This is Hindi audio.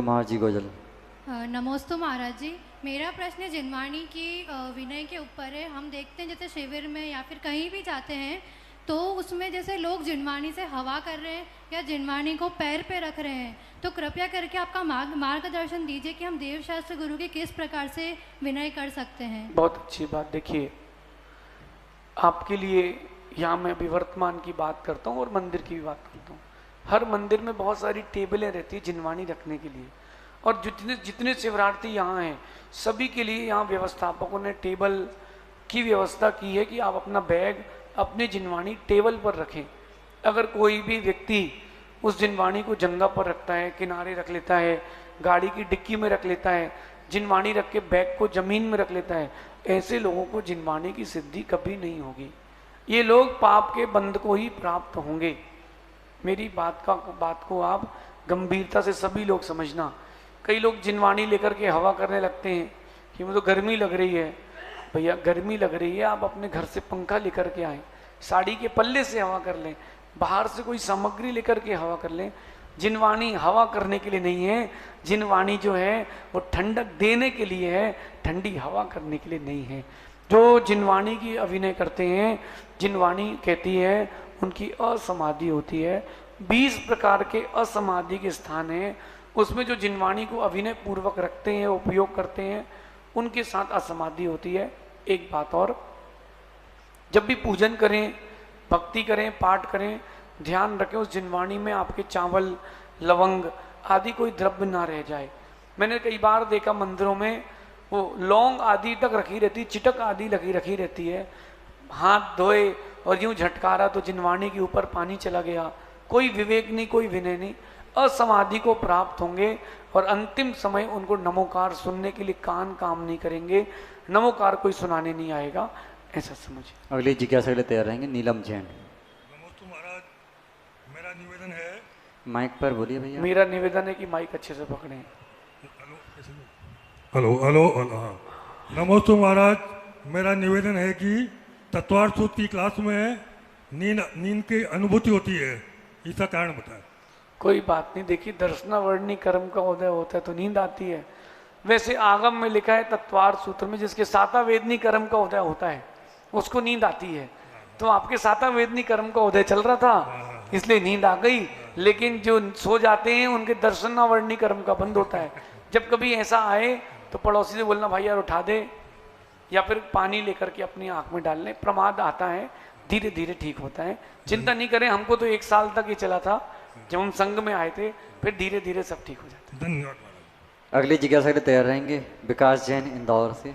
कुमार जी गोजल। नमोस्तु महाराज जी। मेरा प्रश्न जिनवाणी की विनय के ऊपर है। हम देखते हैं जैसे शिविर में या फिर कहीं भी जाते हैं तो उसमें जैसे लोग जिनवाणी से हवा कर रहे हैं या जिनवाणी को पैर पे रख रहे हैं, तो कृपया करके आपका मार्गदर्शन दीजिए कि हम देवशास्त्र गुरु के किस प्रकार से विनय कर सकते हैं। बहुत अच्छी बात। देखिए, आपके लिए यहाँ मैं अभी वर्तमान की बात करता हूँ और मंदिर की भी बात करता हूँ। हर मंदिर में बहुत सारी टेबलें रहती है जिनवाणी रखने के लिए, और जितने जितने शिवरार्थी यहाँ हैं सभी के लिए यहाँ व्यवस्थापकों ने टेबल की व्यवस्था की है कि आप अपना बैग अपनी जिनवाणी टेबल पर रखें। अगर कोई भी व्यक्ति उस जिनवाणी को जंगा पर रखता है, किनारे रख लेता है, गाड़ी की डिक्की में रख लेता है, जिनवाणी रख के बैग को जमीन में रख लेता है, ऐसे लोगों को जिनवाणी की सिद्धि कभी नहीं होगी। ये लोग पाप के बंध को ही प्राप्त होंगे। मेरी बात को आप गंभीरता से सभी लोग समझना। कई लोग जिनवाणी लेकर के हवा करने लगते हैं कि मुझे तो गर्मी लग रही है। भैया, गर्मी लग रही है, आप अपने घर से पंखा लेकर के आए, साड़ी के पल्ले से हवा कर लें, बाहर से कोई सामग्री लेकर के हवा कर लें। जिनवाणी हवा करने के लिए नहीं है। जिनवाणी जो है वो ठंडक देने के लिए है, ठंडी हवा करने के लिए नहीं है। जो जिनवाणी की अभिनय करते हैं, जिनवाणी कहती है उनकी असमाधि होती है। 20 प्रकार के असमाधि के स्थान हैं, उसमें जो जिनवाणी को अभिनय पूर्वक रखते हैं, उपयोग करते हैं, उनके साथ असमाधि होती है। एक बात और, जब भी पूजन करें, भक्ति करें, पाठ करें, ध्यान रखें उस जिनवाणी में आपके चावल, लवंग आदि कोई द्रव्य ना रह जाए। मैंने कई बार देखा मंदिरों में वो लौंग आदि तक रखी रहती, चिटक आदि रखी रहती है। हाथ धोए और यूं झटकारा तो जिनवाणी के ऊपर पानी चला गया। कोई विवेक नहीं, कोई विनय नहीं। असमाधि को प्राप्त होंगे और अंतिम समय उनको नमोकार सुनने के लिए कान काम नहीं करेंगे, नमोकार कोई सुनाने नहीं आएगा, ऐसा समझिए। अगली जिज्ञासा के लिए तैयार रहेंगे नीलम जैन। नमस्ते महाराज, मेरा निवेदन है। माइक पर बोलिए भैया। मेरा निवेदन है कि माइक अच्छे से पकड़ें। हेलो हेलो हेलो, हाँ। नमस्ते महाराज, मेरा निवेदन है कि तत्वार्थ सूत्र की क्लास में नींद की अनुभूति होती है, इसका कारण बताएं। कोई बात नहीं। देखिए, दर्शनावर्णी कर्म का उदय होता है तो नींद आती है। वैसे आगम में लिखा है तत्वार्थ सूत्र में, जिसके सातावेदनी कर्म का उदय होता है उसको नींद आती है। तो आपके सातावेदनी कर्म का उदय चल रहा था इसलिए नींद आ गई, लेकिन जो सो जाते हैं उनके दर्शनावर्णी कर्म का बंद होता है। जब कभी ऐसा आए तो पड़ोसी से बोलना, भाई यार उठा दे, या फिर पानी लेकर के अपनी आंख में डाल लें। प्रमाद आता है, धीरे धीरे ठीक होता है। चिंता नहीं करें, हमको तो 1 साल तक ये चला था जब हम संघ में आए थे, फिर धीरे धीरे सब ठीक हो जाता है। धन्यवाद। अगली जिज्ञासा के लिए तैयार रहेंगे विकास जैन इंदौर से।